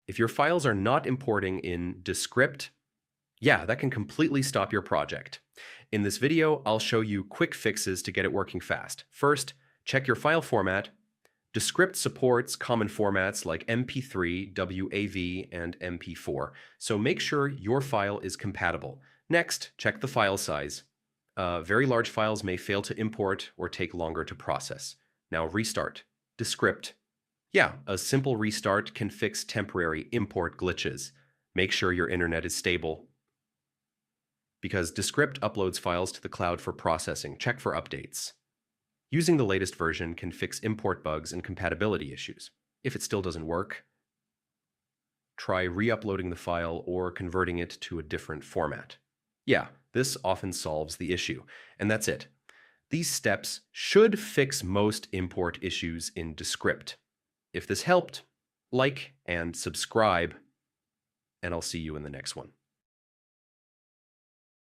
If your files are not importing in Descript, yeah, that can completely stop your project. In this video, I'll show you quick fixes to get it working fast. First, check your file format. Descript supports common formats like MP3, WAV, and MP4, so make sure your file is compatible. Next, check the file size. Very large files may fail to import or take longer to process. Now restart. Descript. Yeah, a simple restart can fix temporary import glitches. Make sure your internet is stable, because Descript uploads files to the cloud for processing. Check for updates. Using the latest version can fix import bugs and compatibility issues. If it still doesn't work, try re-uploading the file or converting it to a different format. Yeah, this often solves the issue, and that's it. These steps should fix most import issues in Descript. If this helped, like and subscribe, and I'll see you in the next one.